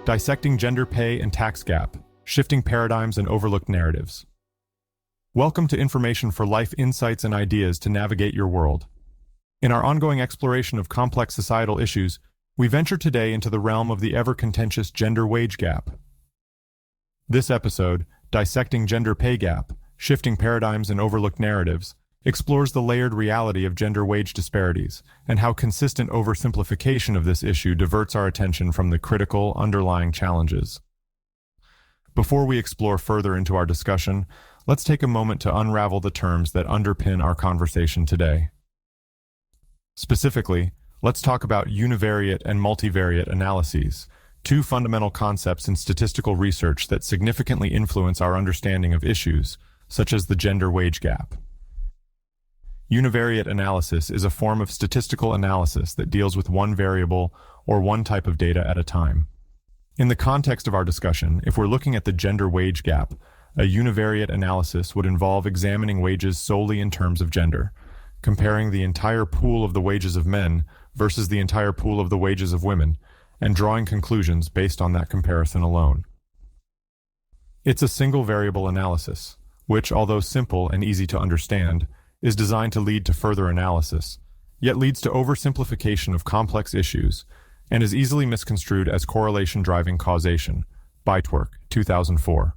Dissecting Gender Pay and Tax Gap, Shifting Paradigms and Overlooked Narratives. Welcome to Information for Life, insights and ideas to navigate your world. In our ongoing exploration of complex societal issues, we venture today into the realm of the ever-contentious gender wage gap. This episode, Dissecting Gender Pay Gap, Shifting Paradigms and Overlooked Narratives, explores the layered reality of gender wage disparities and how consistent oversimplification of this issue diverts our attention from the critical, underlying challenges. Before we explore further into our discussion, let's take a moment to unravel the terms that underpin our conversation today. Specifically, let's talk about univariate and multivariate analyses, two fundamental concepts in statistical research that significantly influence our understanding of issues, such as the gender wage gap. Univariate analysis is a form of statistical analysis that deals with one variable or one type of data at a time. In the context of our discussion, if we're looking at the gender wage gap, a univariate analysis would involve examining wages solely in terms of gender, comparing the entire pool of the wages of men versus the entire pool of the wages of women, and drawing conclusions based on that comparison alone. It's a single variable analysis, which, although simple and easy to understand, is designed to lead to further analysis, yet leads to oversimplification of complex issues, and is easily misconstrued as correlation driving causation. Bytwerk, 2004.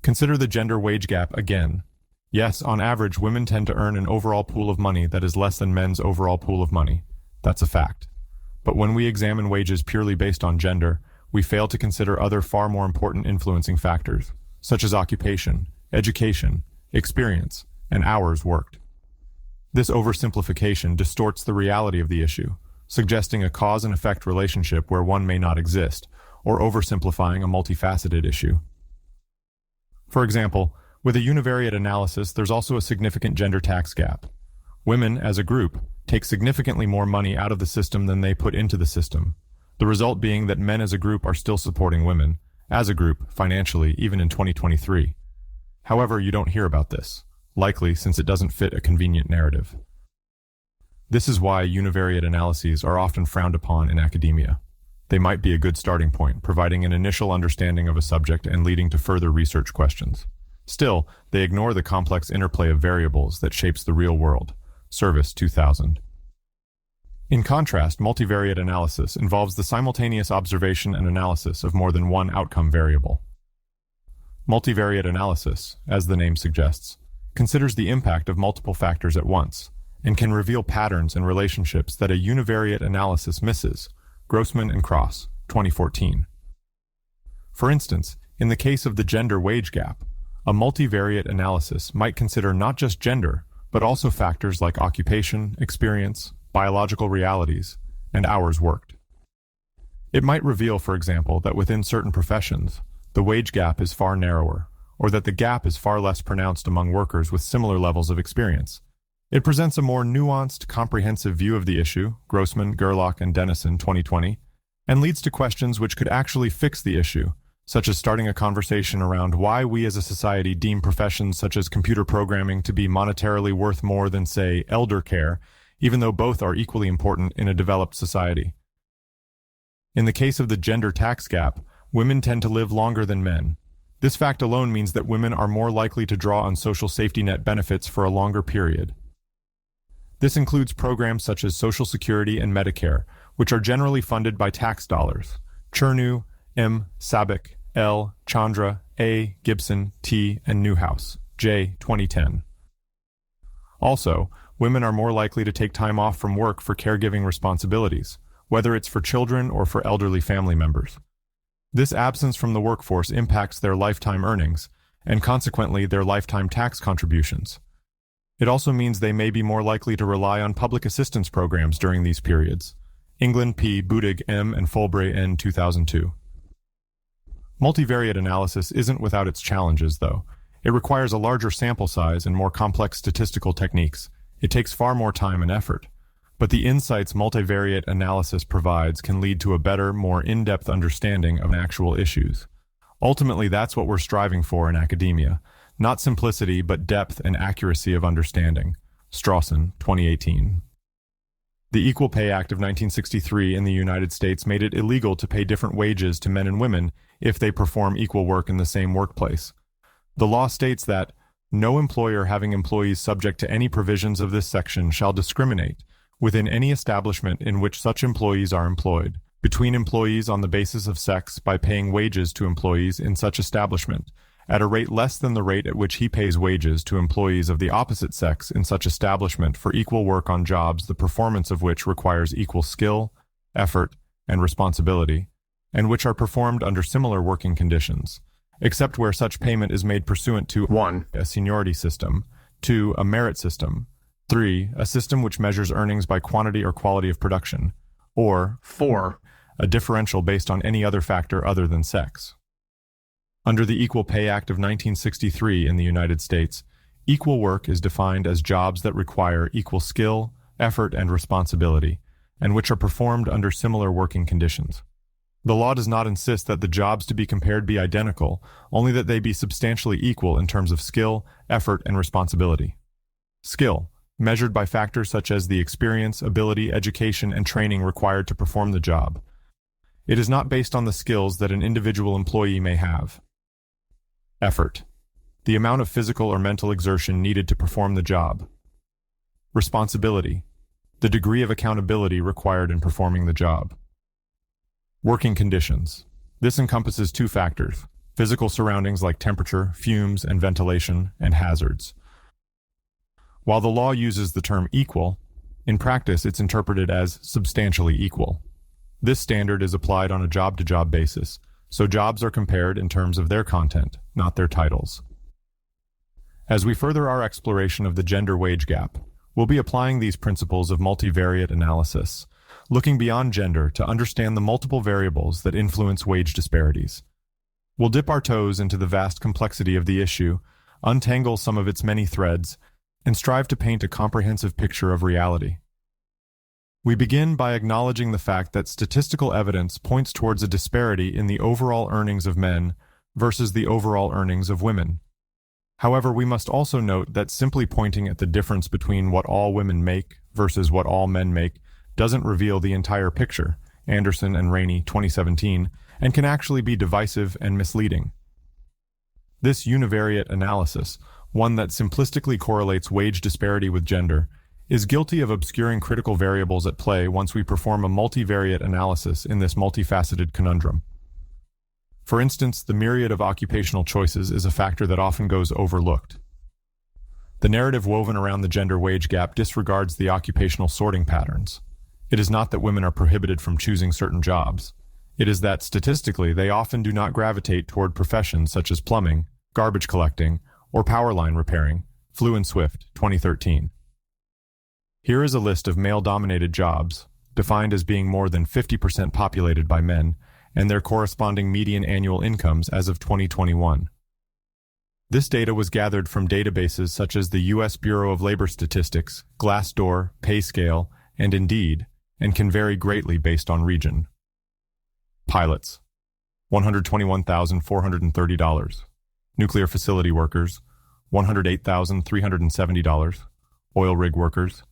Consider the gender wage gap again. Yes, on average, women tend to earn an overall pool of money that is less than men's overall pool of money. That's a fact. But when we examine wages purely based on gender, we fail to consider other far more important influencing factors, such as occupation, education, experience, and hours worked. This oversimplification distorts the reality of the issue, suggesting a cause and effect relationship where one may not exist, or oversimplifying a multifaceted issue. For example, with a univariate analysis, there's also a significant gender tax gap. Women, as a group, take significantly more money out of the system than they put into the system, the result being that men as a group are still supporting women, as a group, financially, even in 2023. However, you don't hear about this, likely since it doesn't fit a convenient narrative. This is why univariate analyses are often frowned upon in academia. They might be a good starting point, providing an initial understanding of a subject and leading to further research questions. Still, they ignore the complex interplay of variables that shapes the real world. Service, 2000. In contrast, multivariate analysis involves the simultaneous observation and analysis of more than one outcome variable. Multivariate analysis, as the name suggests, considers the impact of multiple factors at once, and can reveal patterns and relationships that a univariate analysis misses. Grossman and Cross, 2014. For instance, in the case of the gender wage gap, a multivariate analysis might consider not just gender, but also factors like occupation, experience, biological realities, and hours worked. It might reveal, for example, that within certain professions, the wage gap is far narrower, or that the gap is far less pronounced among workers with similar levels of experience. It presents a more nuanced, comprehensive view of the issue, Grossman, Gerlach, and Dennison, 2020, and leads to questions which could actually fix the issue, such as starting a conversation around why we as a society deem professions such as computer programming to be monetarily worth more than, say, elder care, even though both are equally important in a developed society. In the case of the gender tax gap, women tend to live longer than men. This fact alone means that women are more likely to draw on social safety net benefits for a longer period. This includes programs such as Social Security and Medicare, which are generally funded by tax dollars. Chernu, M. Sabic, L. Chandra, A. Gibson, T. and Newhouse, J. 2010. Also, women are more likely to take time off from work for caregiving responsibilities, whether it's for children or for elderly family members. This absence from the workforce impacts their lifetime earnings, and consequently their lifetime tax contributions. It also means they may be more likely to rely on public assistance programs during these periods. England P. Budig M. and Fulbray N. 2002. Multivariate analysis isn't without its challenges, though. It requires a larger sample size and more complex statistical techniques. It takes far more time and effort. But the insights multivariate analysis provides can lead to a better, more in-depth understanding of actual issues. Ultimately, that's what we're striving for in academia. Not simplicity, but depth and accuracy of understanding. Strawson, 2018. The Equal Pay Act of 1963 in the United States made it illegal to pay different wages to men and women if they perform equal work in the same workplace. The law states that no employer having employees subject to any provisions of this section shall discriminate, within any establishment in which such employees are employed, between employees on the basis of sex by paying wages to employees in such establishment, at a rate less than the rate at which he pays wages to employees of the opposite sex in such establishment for equal work on jobs the performance of which requires equal skill, effort, and responsibility, and which are performed under similar working conditions, except where such payment is made pursuant to 1. A seniority system, 2. A merit system, 3. A system which measures earnings by quantity or quality of production, or 4. A differential based on any other factor other than sex. Under the Equal Pay Act of 1963 in the United States, equal work is defined as jobs that require equal skill, effort, and responsibility, and which are performed under similar working conditions. The law does not insist that the jobs to be compared be identical, only that they be substantially equal in terms of skill, effort, and responsibility. Skill, measured by factors such as the experience, ability, education, and training required to perform the job. It is not based on the skills that an individual employee may have. Effort, the amount of physical or mental exertion needed to perform the job. Responsibility, the degree of accountability required in performing the job. Working conditions. This encompasses 2 factors: physical surroundings like temperature, fumes, and ventilation, and hazards. While the law uses the term equal, in practice it's interpreted as substantially equal. This standard is applied on a job-to-job basis, so jobs are compared in terms of their content, not their titles. As we further our exploration of the gender wage gap, we'll be applying these principles of multivariate analysis, looking beyond gender to understand the multiple variables that influence wage disparities. We'll dip our toes into the vast complexity of the issue, untangle some of its many threads, and strive to paint a comprehensive picture of reality. We begin by acknowledging the fact that statistical evidence points towards a disparity in the overall earnings of men versus the overall earnings of women. However, we must also note that simply pointing at the difference between what all women make versus what all men make doesn't reveal the entire picture, Anderson and Rainey, 2017, and can actually be divisive and misleading. This univariate analysis, one that simplistically correlates wage disparity with gender, is guilty of obscuring critical variables at play once we perform a multivariate analysis in this multifaceted conundrum. For instance, the myriad of occupational choices is a factor that often goes overlooked. The narrative woven around the gender wage gap disregards the occupational sorting patterns. It is not that women are prohibited from choosing certain jobs. It is that, statistically, they often do not gravitate toward professions such as plumbing, garbage collecting, or power line repairing. Flew and Swift, 2013. Here is a list of male-dominated jobs, defined as being more than 50% populated by men, and their corresponding median annual incomes as of 2021. This data was gathered from databases such as the U.S. Bureau of Labor Statistics, Glassdoor, PayScale, and Indeed, and can vary greatly based on region. Pilots, $121,430. Nuclear facility workers, $108,370. Oil rig workers,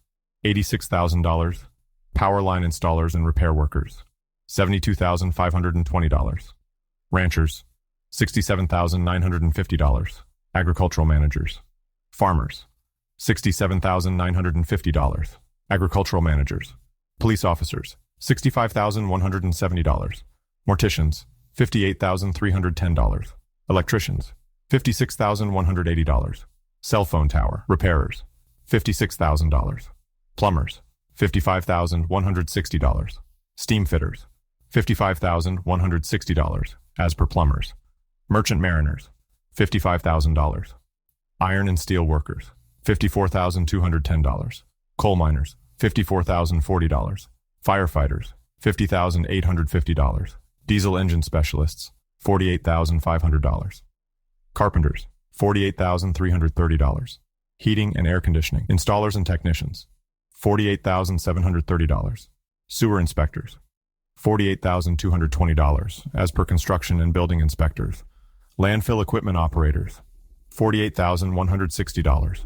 $86,000. Power line installers and repair workers, $72,520. Ranchers, $67,950. Agricultural managers. Farmers, $67,950. Agricultural managers. Police officers, $65,170. Morticians, $58,310. Electricians, $56,180. Cell phone tower repairers, $56,000. Plumbers, $55,160. Steam fitters, $55,160, as per plumbers. Merchant mariners, $55,000. Iron and steel workers, $54,210. Coal miners, $54,040. Firefighters, $50,850. Diesel engine specialists, $48,500. Carpenters, $48,330. Heating and air conditioning installers and technicians, $48,730. Sewer inspectors, $48,220, as per construction and building inspectors. Landfill equipment operators, $48,160.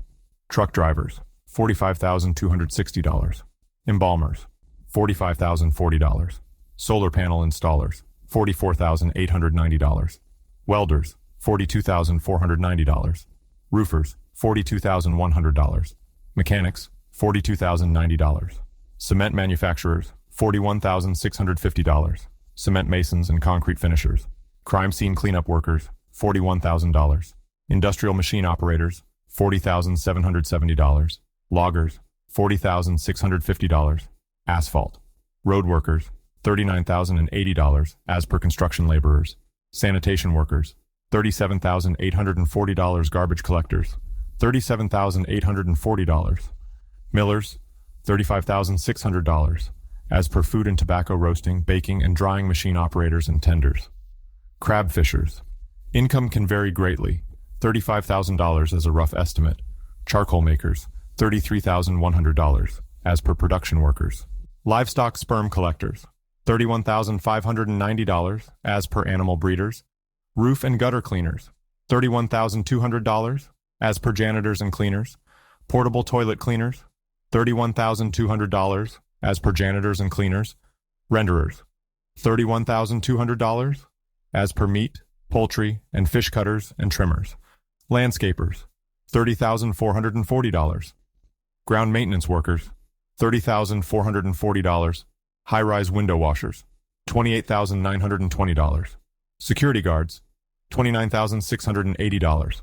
Truck drivers, $45,260. Embalmers, $45,040. Solar panel installers, $44,890. Welders, $42,490. Roofers, $42,100. Mechanics, $42,090. Cement manufacturers, $41,650. Cement masons and concrete finishers. Crime scene cleanup workers, $41,000. Industrial machine operators, $40,770. Loggers, $40,650. Asphalt. Road workers, $39,080 as per construction laborers. Sanitation workers, $37,840. Garbage collectors, $37,840. Millers, $35,600 as per food and tobacco roasting, baking, and drying machine operators and tenders. Crab fishers. Income can vary greatly, $35,000 as a rough estimate. Charcoal makers, $33,100 as per production workers. Livestock sperm collectors, $31,590 as per animal breeders. Roof and gutter cleaners, $31,200 as per janitors and cleaners. Portable toilet cleaners, $31,200 as per janitors and cleaners. Renderers, $31,200 as per meat, poultry, and fish cutters and trimmers. Landscapers, $30,440. Ground maintenance workers, $30,440. High-rise window washers, $28,920. Security guards, $29,680.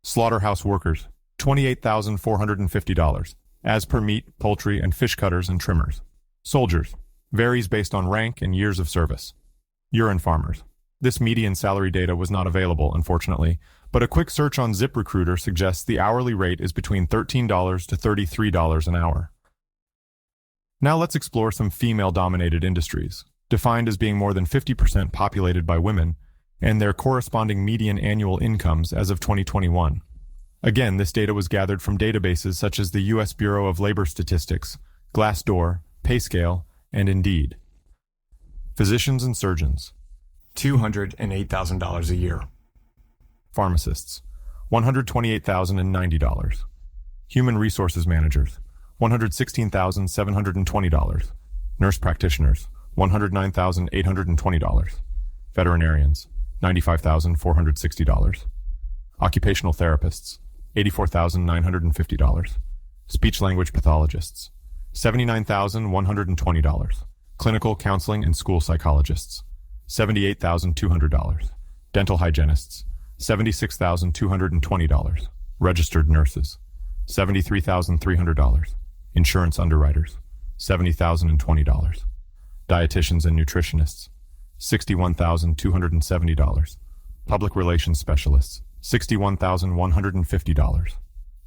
Slaughterhouse workers, $28,450, as per meat, poultry, and fish cutters and trimmers. Soldiers, varies based on rank and years of service. Urine farmers. This median salary data was not available, unfortunately, but a quick search on ZipRecruiter suggests the hourly rate is between $13 to $33 an hour. Now let's explore some female-dominated industries, defined as being more than 50% populated by women, and their corresponding median annual incomes as of 2021. Again, this data was gathered from databases such as the U.S. Bureau of Labor Statistics, Glassdoor, PayScale, and Indeed. Physicians and surgeons, $208,000 a year. Pharmacists, $128,090. Human resources managers, $116,720. Nurse practitioners, $109,820. Veterinarians, $95,460. Occupational therapists, $84,950. Speech-language pathologists, $79,120. Clinical counseling and school psychologists, $78,200. Dental hygienists, $76,220. Registered nurses, $73,300. Insurance underwriters, $70,020. Dietitians and nutritionists, $61,270. Public relations specialists, $61,150.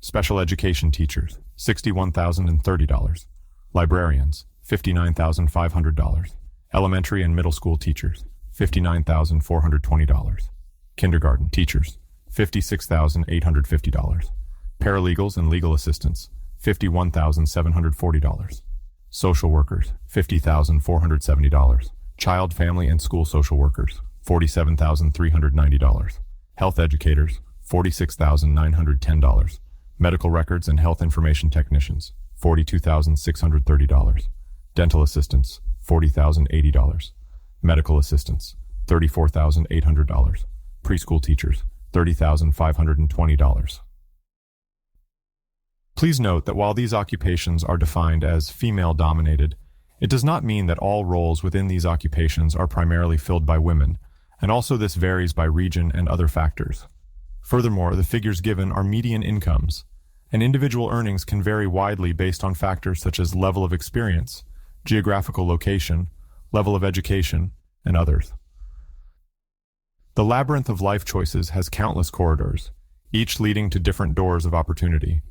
Special education teachers, $61,030. Librarians, $59,500. Elementary and middle school teachers, $59,420. Kindergarten teachers, $56,850. Paralegals and legal assistants, $51,740. Social workers, $50,470. Child, family, and school social workers, $47,390. Health educators, $46,910. Medical records and health information technicians, $42,630. Dental assistants, $40,080. Medical assistants, $34,800. Preschool teachers, $30,520. Please note that while these occupations are defined as female-dominated, it does not mean that all roles within these occupations are primarily filled by women, and also this varies by region and other factors. Furthermore, the figures given are median incomes, and individual earnings can vary widely based on factors such as level of experience, geographical location, level of education, and others. The labyrinth of life choices has countless corridors, each leading to different doors of opportunity.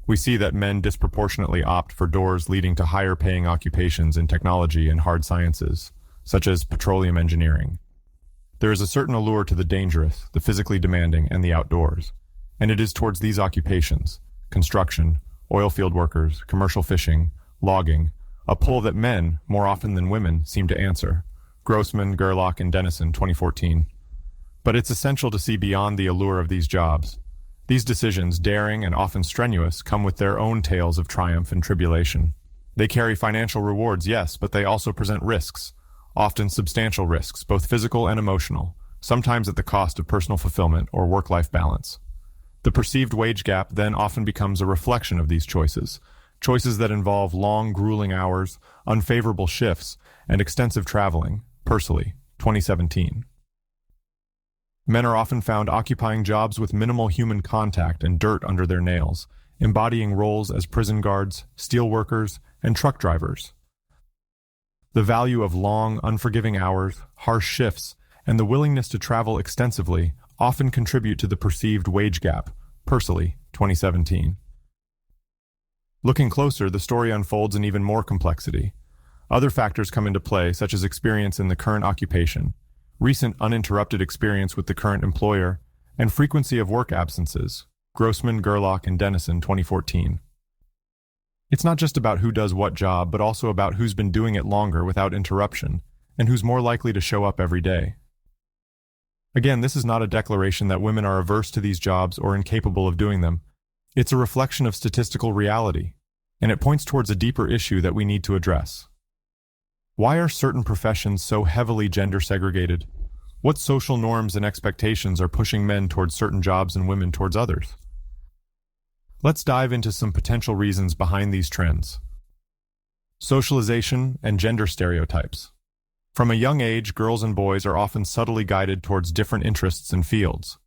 We see that men disproportionately opt for doors leading to higher-paying occupations in technology and hard sciences, such as petroleum engineering. There is a certain allure to the dangerous, the physically demanding, and the outdoors, and it is towards these occupations, construction, oil field workers, commercial fishing, logging, a pull that men, more often than women, seem to answer. Grossman, Gerlach, and Dennison, 2014. But it's essential to see beyond the allure of these jobs. These decisions, daring and often strenuous, come with their own tales of triumph and tribulation. They carry financial rewards, yes, but they also present risks, often substantial risks, both physical and emotional, sometimes at the cost of personal fulfillment or work-life balance. The perceived wage gap then often becomes a reflection of these choices, choices that involve long, grueling hours, unfavorable shifts, and extensive traveling. Pursley, 2017. Men are often found occupying jobs with minimal human contact and dirt under their nails, embodying roles as prison guards, steel workers, and truck drivers. The value of long, unforgiving hours, harsh shifts, and the willingness to travel extensively often contribute to the perceived wage gap. Pursley, 2017. Looking closer, the story unfolds in even more complexity. Other factors come into play, such as experience in the current occupation, recent uninterrupted experience with the current employer, and frequency of work absences. Grossman, Gerlach, and Dennison, 2014. It's not just about who does what job, but also about who's been doing it longer without interruption, and who's more likely to show up every day. Again, this is not a declaration that women are averse to these jobs or incapable of doing them. It's a reflection of statistical reality, and it points towards a deeper issue that we need to address. Why are certain professions so heavily gender segregated? What social norms and expectations are pushing men towards certain jobs and women towards others? Let's dive into some potential reasons behind these trends. Socialization and gender stereotypes. From a young age, girls and boys are often subtly guided towards different interests and fields.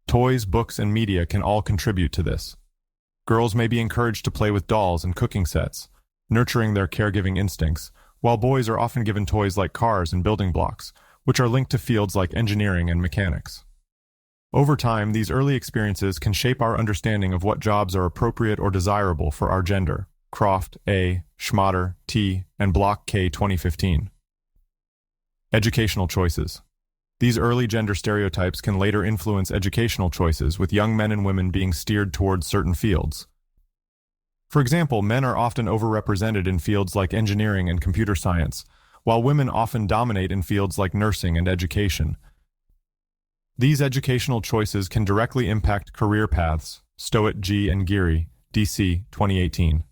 Toys, books, and media can all contribute to this. Girls may be encouraged to play with dolls and cooking sets, nurturing their caregiving instincts, while boys are often given toys like cars and building blocks, which are linked to fields like engineering and mechanics. Over time, these early experiences can shape our understanding of what jobs are appropriate or desirable for our gender. Croft, A., Schmatter, T., and Block, K. 2015. Educational choices. These early gender stereotypes can later influence educational choices, with young men and women being steered towards certain fields. For example, men are often overrepresented in fields like engineering and computer science, while women often dominate in fields like nursing and education. These educational choices can directly impact career paths. Stowett, G. and Geary, DC, 2018.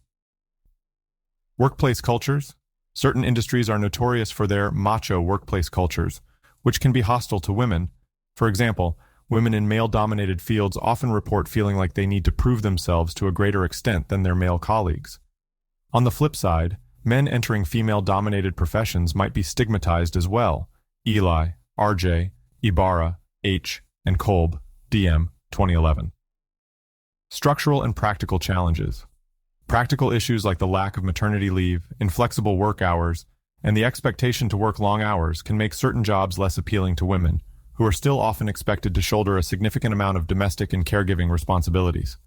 Workplace cultures. Certain industries are notorious for their macho workplace cultures, which can be hostile to women. For example, women in male-dominated fields often report feeling like they need to prove themselves to a greater extent than their male colleagues. On the flip side, men entering female-dominated professions might be stigmatized as well. Eli, RJ, Ibarra, H., and Kolb, DM, 2011. Structural and practical challenges. Practical issues like the lack of maternity leave, inflexible work hours, and the expectation to work long hours can make certain jobs less appealing to women, who are still often expected to shoulder a significant amount of domestic and caregiving responsibilities.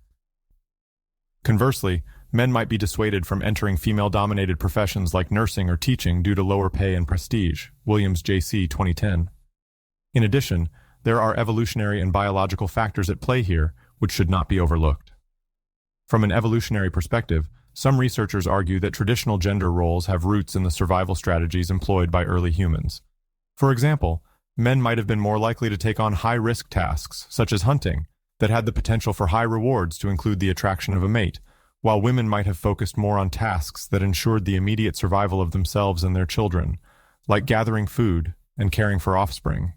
Conversely, men might be dissuaded from entering female-dominated professions like nursing or teaching due to lower pay and prestige. Williams, J.C., 2010. In addition, there are evolutionary and biological factors at play here, which should not be overlooked. From an evolutionary perspective, some researchers argue that traditional gender roles have roots in the survival strategies employed by early humans. For example, men might have been more likely to take on high-risk tasks, such as hunting, that had the potential for high rewards to include the attraction of a mate, while women might have focused more on tasks that ensured the immediate survival of themselves and their children, like gathering food and caring for offspring.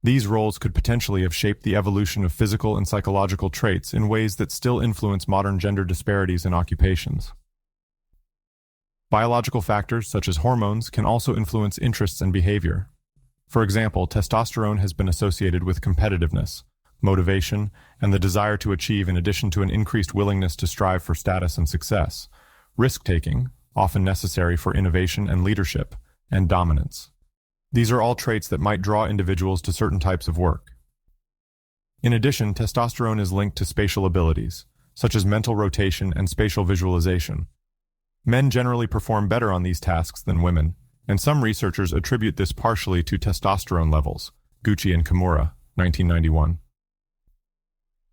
These roles could potentially have shaped the evolution of physical and psychological traits in ways that still influence modern gender disparities in occupations. Biological factors such as hormones can also influence interests and behavior. For example, testosterone has been associated with competitiveness, motivation, and the desire to achieve, in addition to an increased willingness to strive for status and success, risk-taking, often necessary for innovation and leadership, and dominance. These are all traits that might draw individuals to certain types of work. In addition, testosterone is linked to spatial abilities, such as mental rotation and spatial visualization. Men generally perform better on these tasks than women, and some researchers attribute this partially to testosterone levels. Gucci and Kimura, 1991.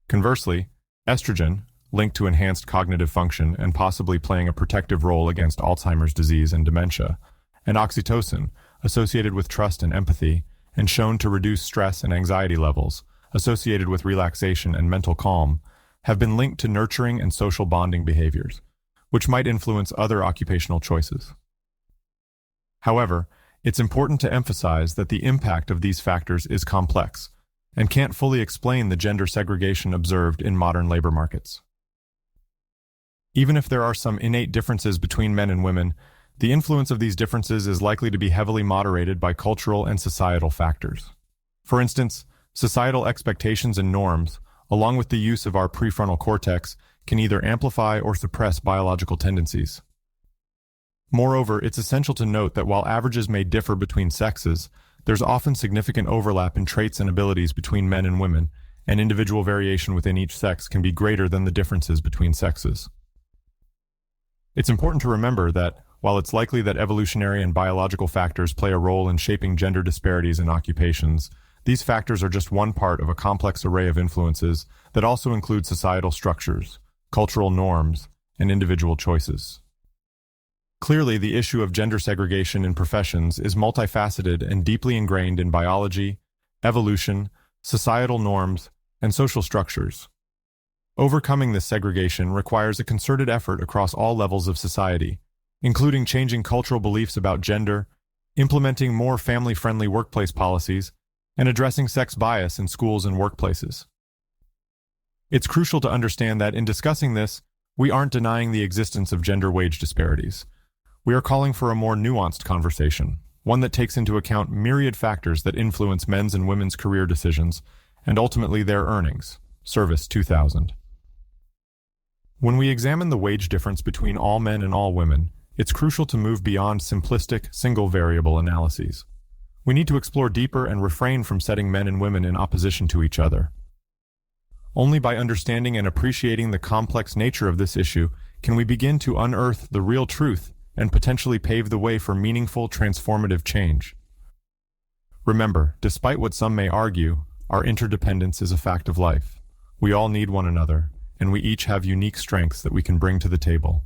Conversely, estrogen, linked to enhanced cognitive function and possibly playing a protective role against Alzheimer's disease and dementia, and oxytocin, associated with trust and empathy, and shown to reduce stress and anxiety levels, associated with relaxation and mental calm, have been linked to nurturing and social bonding behaviors. which might influence other occupational choices. However, it's important to emphasize that the impact of these factors is complex and can't fully explain the gender segregation observed in modern labor markets. Even if there are some innate differences between men and women, the influence of these differences is likely to be heavily moderated by cultural and societal factors. For instance, societal expectations and norms, along with the use of our prefrontal cortex, can either amplify or suppress biological tendencies. Moreover, it's essential to note that while averages may differ between sexes, there's often significant overlap in traits and abilities between men and women, and individual variation within each sex can be greater than the differences between sexes. It's important to remember that, while it's likely that evolutionary and biological factors play a role in shaping gender disparities in occupations, these factors are just one part of a complex array of influences that also include societal structures, cultural norms, and individual choices. Clearly, the issue of gender segregation in professions is multifaceted and deeply ingrained in biology, evolution, societal norms, and social structures. Overcoming this segregation requires a concerted effort across all levels of society, including changing cultural beliefs about gender, implementing more family-friendly workplace policies, and addressing sex bias in schools and workplaces. It's crucial to understand that in discussing this, we aren't denying the existence of gender wage disparities. We are calling for a more nuanced conversation, one that takes into account myriad factors that influence men's and women's career decisions, and ultimately their earnings. Service 2000. When we examine the wage difference between all men and all women, it's crucial to move beyond simplistic, single-variable analyses. We need to explore deeper and refrain from setting men and women in opposition to each other. Only by understanding and appreciating the complex nature of this issue can we begin to unearth the real truth and potentially pave the way for meaningful, transformative change. Remember, despite what some may argue, our interdependence is a fact of life. We all need one another, and we each have unique strengths that we can bring to the table.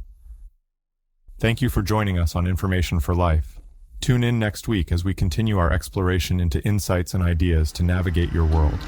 Thank you for joining us on Information for Life. Tune in next week as we continue our exploration into insights and ideas to navigate your world.